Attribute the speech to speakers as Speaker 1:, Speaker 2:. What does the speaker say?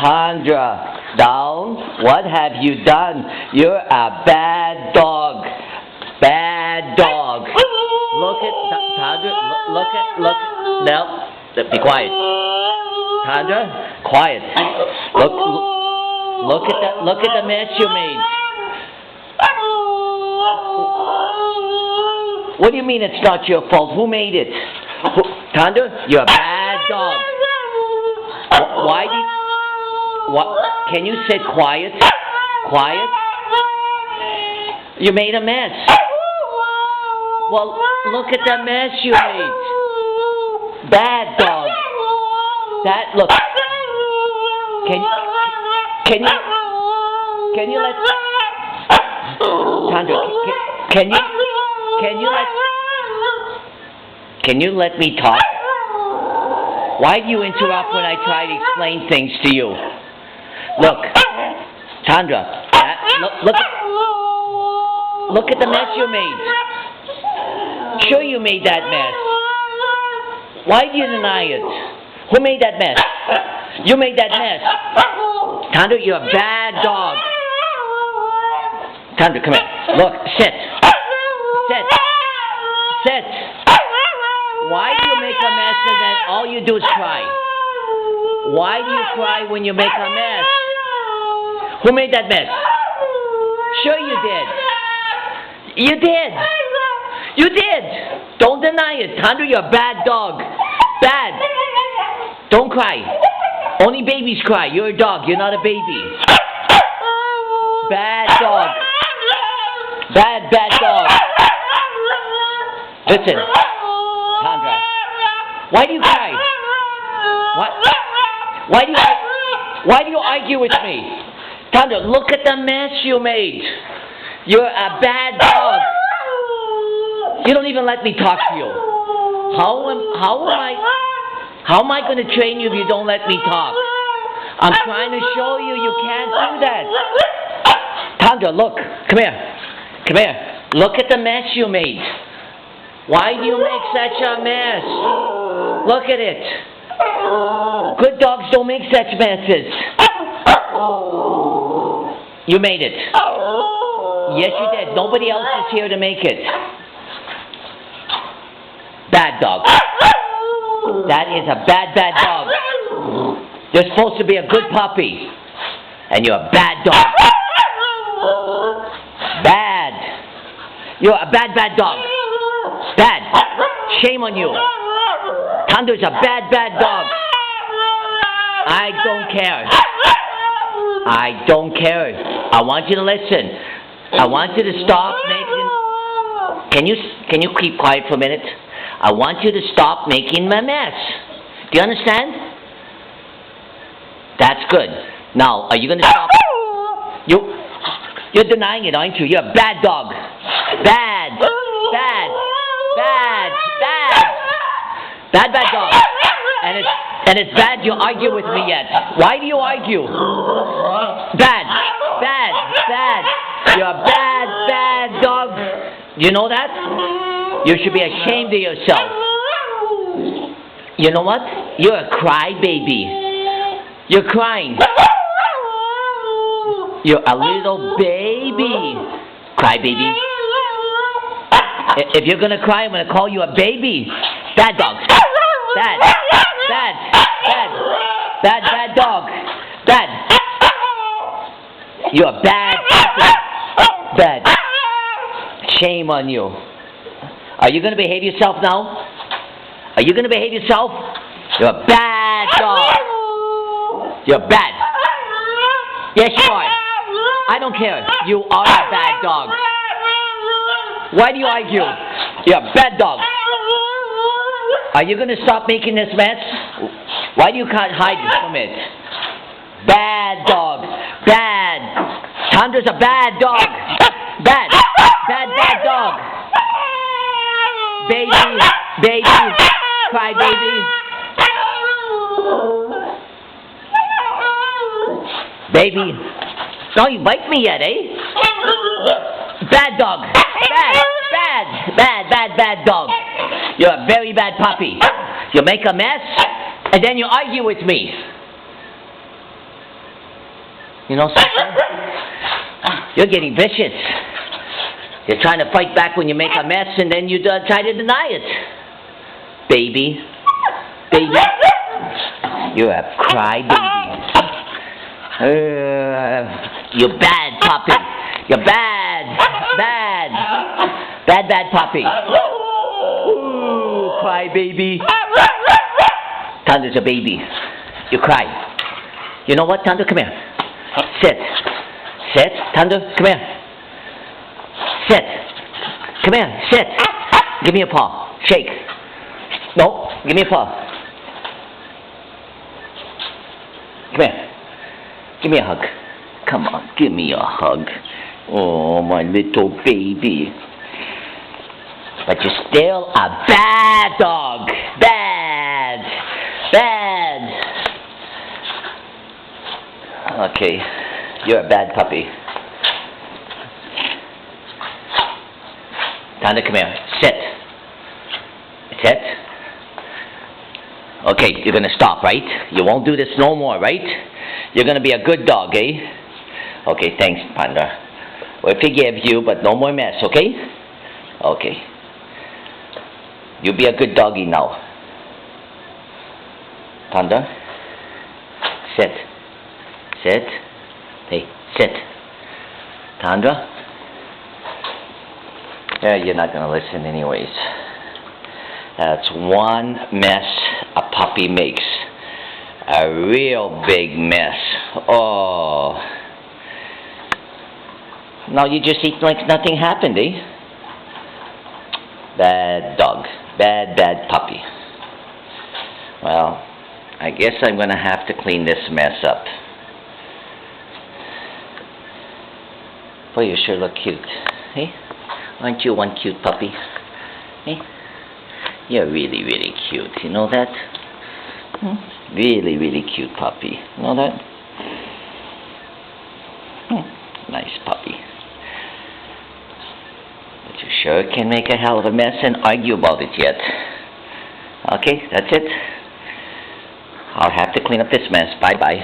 Speaker 1: Tundra, down. What have you done? You're a bad dog. Bad dog. Look at Tundra. Look. No, be quiet. Tundra, quiet. Look at the mess you made. What do you mean it's not your fault? Who made it? Tundra, you're a bad dog. Why did... What? Can you sit quiet? Quiet? You made a mess. Well, look at the mess you made. Bad dog. That, look. Can you let... Tundra, can you let me talk? Why do you interrupt when I try to explain things to you? Look, Tundra, look at the mess you made. Sure you made that mess. Why do you deny it? Who made that mess? You made that mess. Tundra, you're a bad dog. Tundra, come here. Look, sit. Why do you make a mess and then all you do is cry? Why do you cry when you make a mess? Who made that mess? Sure you did. You did. Don't deny it. Tundra, you're a bad dog. Bad. Don't cry. Only babies cry. You're a dog. You're not a baby. Bad dog. Bad dog. Listen. Tundra, why do you cry? Why do you argue with me? Tundra, look at the mess you made. You're a bad dog. You don't even let me talk to you. How am I going to train you if you don't let me talk? I'm trying to show you can't do that. Tundra, look. Come here. Look at the mess you made. Why do you make such a mess? Look at it. Good dogs don't make such messes. You made it. Yes, you did. Nobody else is here to make it. Bad dog. That is a bad dog. You're supposed to be a good puppy. And you're a bad dog. Bad. You're a bad dog. Bad. Shame on you. Tundra's a bad dog. I don't care. I want you to listen. I want you to stop making... Can you keep quiet for a minute? I want you to stop making my mess. Do you understand? That's good. Now, are you going to stop? You're denying it, aren't you? You're a bad dog. Bad dog. And it's bad you argue with me yet. Why do you argue? Bad. You're a bad dog. You know that? You should be ashamed of yourself. You know what? You're a crybaby. You're crying. You're a little baby. Crybaby. If you're gonna cry, I'm gonna call you a baby. Bad dog. Bad dog. Bad. You're a bad. Shame on you. Are you gonna behave yourself now? Are you gonna behave yourself? You're a bad dog. You're bad. Yes, you are. I don't care. You are a bad dog. Why do you argue? You're a bad dog. Are you going to stop making this mess? Why do you can't hide from it? Bad dog. Bad. Tundra's a bad dog. Bad dog. Baby. Cry baby. Baby. No, you like me yet, eh? Bad dog. Bad dog. You're a very bad puppy. You make a mess, and then you argue with me. You know something? You're getting vicious. You're trying to fight back when you make a mess, and then you try to deny it. Baby. Baby. You're a crybaby. You're bad, puppy. You're bad. Bad. Bad puppy. Ooh, crybaby. Tundra's a baby. You cry. You know what, Tundra? Come here. Sit. Sit. Tundra, come here. Sit. Come here. Sit. Give me a paw. Shake. No. Give me a paw. Come here. Give me a hug. Come on. Give me a hug. Oh, my little baby. But you're still a bad dog. Bad. Bad. Okay. You're a bad puppy. Tundra, come here. Sit. Sit. Okay, you're going to stop, right? You won't do this no more, right? You're going to be a good dog, eh? Okay, thanks, Tundra. We forgive you, but no more mess, okay? Okay. You be a good doggy now. Tundra. Sit. Sit. Hey, sit. Tundra. Yeah, you're not going to listen anyways. That's one mess a puppy makes. A real big mess. Oh. Now you just eat like nothing happened, eh? Bad dog. Bad puppy. Well, I guess I'm going to have to clean this mess up. Boy, you sure look cute. Hey? Aren't you one cute puppy? Hey? You're really, really cute. You know that? Really, really cute puppy. You know that? Nice puppy. But you sure can make a hell of a mess and argue about it yet. Okay, that's it. I'll have to clean up this mess. Bye-bye.